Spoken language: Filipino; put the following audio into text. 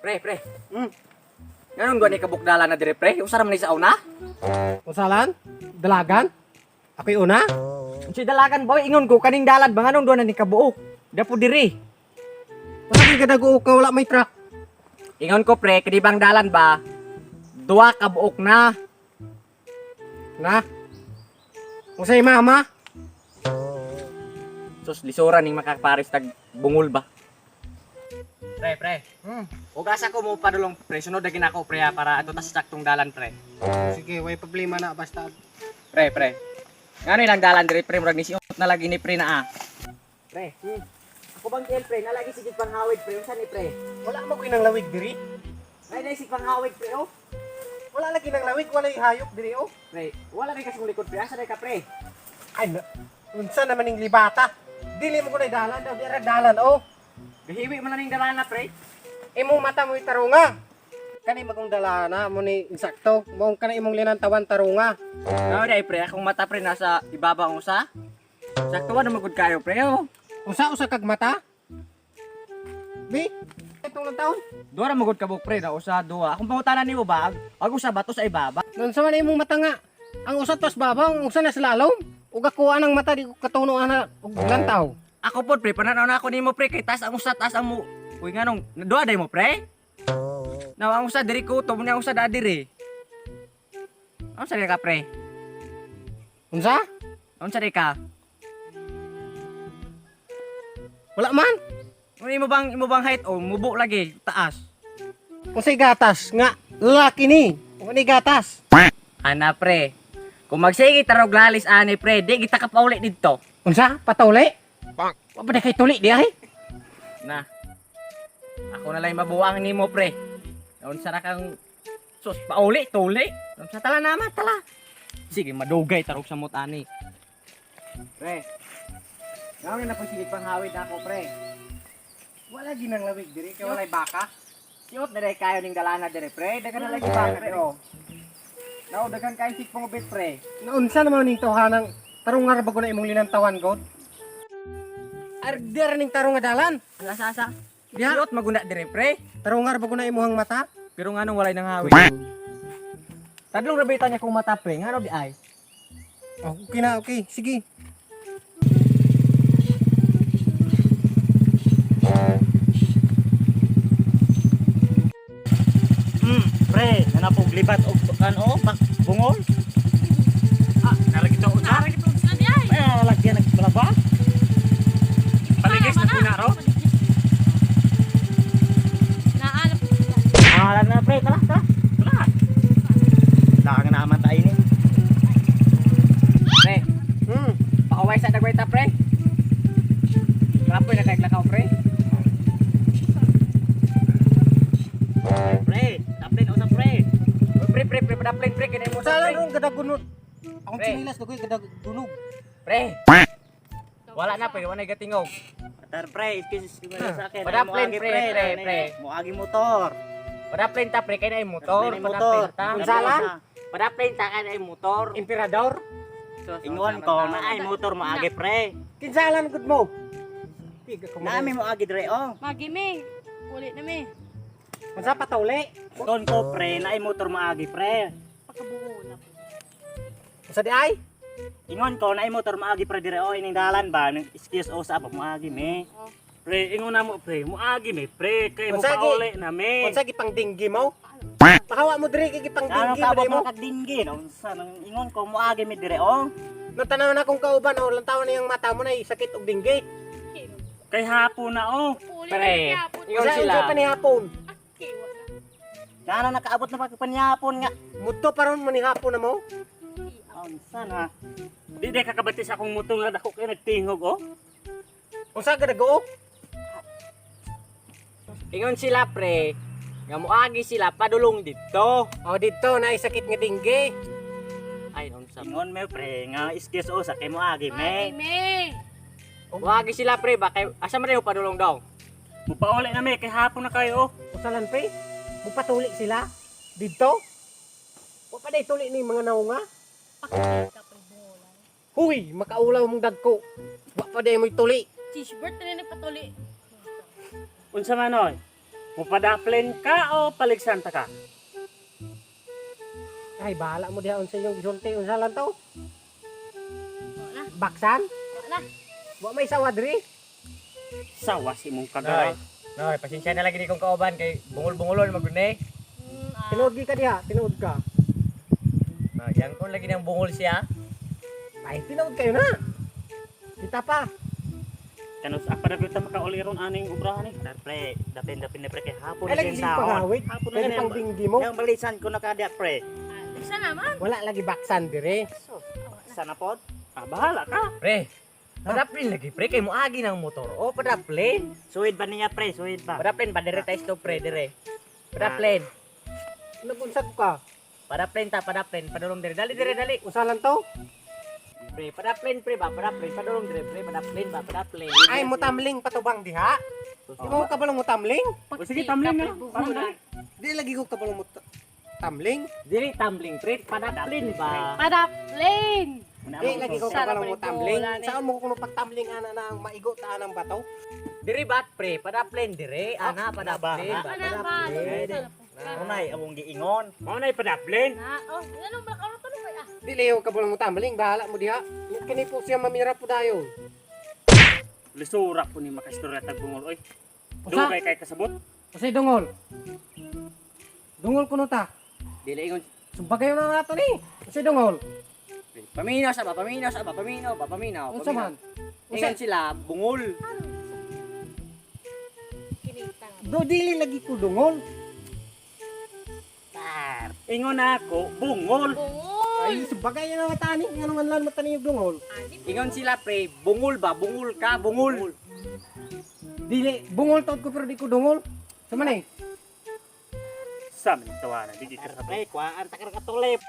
Pre. Nganong doon ni kabukdalan na dire pre? Usa ra man ni sa una? Usalan? Dalagan? Ako'y una? Unsi dalagan boy ingon ko kaning dalan ba nganong doon na ni kabuok? Dapo diri. Bakit ka nag-uuk ka wala may truck? Ingon ko pre, kadibang dalan ba? Duwa ka buok na. Na? Usay mama? Sus lisura ning makaparis tag bungol ba? Pre. Ugasa ko mo padulong pre, sunod na ginako pre para ato ta sa saktong dalan pre. Sige, way problema na basta. Pre. Ngano ilang dalan diri pre, murag ni siot na lagi ni pre na ah. Pre. Ako bang kel pre, nalagi sigit panghawid pre, unsa ni pre? Wala mo ko nang lawig diri. Nay sig panghawid pre oh. Wala lagi nang lawig, wala yung hayop diri oh. Pre, wala rin kasi mong likod pre, asa na ka pre? Ay, unsa naman ning libata? Dili mo ko na dalan, daw dira dalan oh. Gahiwi man na ning dalan na pre. Imong mata mo'y tarunga. Kani magong dalana mo ni insakto. Mong kana imong linantawan tarunga. Ngano dai pre, akong mata pre nasa ibaba ang usa. Sakto na magud kayo pre oh. Usa kag mata? Bi, itong lang taon. Duha ra magud kabuk pre na usa duha. Akong pangutanan nimo ba, ag usa ba to sa ibaba? Nun sa man imong mata nga. Ang usa tos babaw, ang usa na slalom. Ug ako anang mata di ko katuno ana og lantaw. Ako po pre, pananaw na ako nimo pre kay taas ang usa taas ang mo. Uy nganong duha day mo pre? Naw ang usa diri ko to, ang usa da diri. Ang sa ka pre? Unsa? Ang sa ka? Wala man. Imo bang height o mubo lagi taas? Unsay gatas nga lalaki ni. Ug ni gatas. Ana pre. Kung magsige tarog lalis ani pre, di kita kapauli didto. Unsa? Patuli? Wa pa kay tuli di ay. Na. Ako na lang mabuang nimo pre. Unsa ra kang sus pauli tuli. Unsa tala naman tala. Sige madugay tarog sa mutani. Pre. Gawin na pagsilig panghawid ako pre. Wala ginang lawig diri kay walay baka. Siot na dai kayo ning dalana diri pre. Dagan na lagi baka pre oh. Now dagan kayo sig pangubit pre. Unsa naman ning tawhanang tarungar bago na imong linantawan god? Arder ning tarong nga dalan. Asa. Diha. Siot maguna diri pre. Tarungar bago na imong mata. Pero nganong walay nang hawid. Tadlong rabita niya kung mata pre, ngano di ay? Oh, okay na, okay. Sige. Pre, nanapog libat og ano, bungol. Nalagi to unsa? na di ay. Ay, lagyan nagbalaba. Paligis na pinaro. Naalap ko. Alam na pre, tara. Lakang naman tayo ni. Pre, pakaway sa dagway ta pre. Kapoy na kay lakaw pre. Pre, taplin usap pre. Pre, taplin pre kinay mo Sala pre. nung gadagunod. Akong Pre. chinilas ko gadagunog. Pre. Wala na pre, wala na gatingog. Tar pre, excuse mo sa akin. Padaplin pre. Muagi motor. Padaplin ta pre kay na motor, Padaplin motor. padaplin ta. Unsalan? Padaplin ta kay na motor. Emperador. Ingon ko na ay motor muagi pre. Kinsalan gud mo. Tiga ko Nami muagi dire oh. Magime. Ulit na me. Unsa patuli? Don ko pre, na ay motor muagi pre. Pagkabuo. Unsa di ay? Ingon ko na ay motor muagi pre dire oh ining dalan ba nang excuse o sa muagi me. Pre, ingon na mo pre, muagi me pre kay mo Unsagi? pauli na me. Unsa gipang dinggi mo? Pahawa mo diri kay gipang Ano dinggi ka mo. ba mga kagdinggi? Unsa nang ingon ko muagi me dire oh. Natanaw na kung kauban o lantawan na yung mata mo na sakit og dinggi. Kay hapon na oh. Ulit Pre. na yapon. Ingon Unsa sila. unsa pa ni hapon? Kano nakaabot na pagpanyapon nga. Mudto paron mo ni hapon na mo. Unsa na? Di day kakabatis akong motor nga dako kay nagtingog oh. Unsa gadago? Ingon sila pre. Nga moagi sila padulong dito. O dito na sakit nga dinggi. Ay unsa. Ingon me pre nga excuse o sa kay muagi me. Magime. Moagi sila pre ba kay asa man daw padulong daw. Mupauli na me kay hapon na kayo oh. Usalan pe. Mupatuli sila dito. Wa pa day tuli ni mga naunga. Pakita pa bungolan. Huy, makaulaw mong dagko. Wa pa day mo'y tuli. T-shirt na nagpatuli. Unsa man oy? Mupadaplen ka o paligsan ta ka? Ay, bahala mo diha unsa yung gisulti unsa lang to? Wala. Baksan? Wala. Wa may sawa diri. Sawa si mong Noy, kagaray. noy, pasensya na lagi ni kong kauban kay bungol-bungolon magune. Tinuod ka diha, tinuod ka. Yan ko lagi ng bungol siya. Ay, tinuod kayo na. Kita pa. Kanus apa na kita makauliron aning ubrahan ni. Pre, dapin na pre kay hapon Ay, lagi din di sa pangawit. Hapon Pwede na pang binggi mo. Yang balisan ko na kada pre. Isa naman. Wala lagi baksan dire. Sana pod. Ah, bahala ka. Pre, padaplin lagi pre kay moagi ng motor. O padaplin. Suwid ba niya pre? Suwid ba? Padaplin pa dire tayo stop pre dire. Padaplin. Nagunsad ka. Padaplin ta, padaplin. Padulong dire. Dali dire, dali. Unsa lang to? Pre, padaplin pre ba? Padaplin. Padulong dire pre. Padaplin ba? Padaplin. Ay, mutamling patubang diha. Di mo kabalong mutamling? O sige, tamlin na. Buhulan. Di lagi ko kabalong mutamling. Dili tumbling pre. Padaplin ba? Padaplin. Di lagi ko Sarap kabalong rin mutamling. buhulan eh. Saan mo kuno pagtamling ana na ang maigo ta ng bato? Diri bat pre. Padaplin dire. Ana padaplin ba? Ano ba? Padaplin. Unay, among giingon. Unay padaplin. Na, oh, yan ang blackout to kaya. Di leo kabalong mutamling, bahala mo diha. Kini po siya mamira po dayon. Lisura po ni makastorya tag bungol oy. Usa? Dugay kay kasabot. Kasi dungol. Dungol kuno ta. Dili ingon. Sumbagayo na nato ni. Kasi dungol. Paminaw sa ba? Paminaw sa ba? Paminaw ba? Paminaw. Unsa man? Ingon sila bungol. Kinita. Do dili lagi ko dungol. Ingon ako, bungol. Bungol. Ay, sumbagay na nga tani. Ano man lang matani yung dungol. Ingon sila pre. Bungol ba? Bungol ka? Bungol. Dili bungol taod ko pero di ko dungol. Sa man eh. Sa man tawanan, di ka Pre, kuhaan ta ka katulip.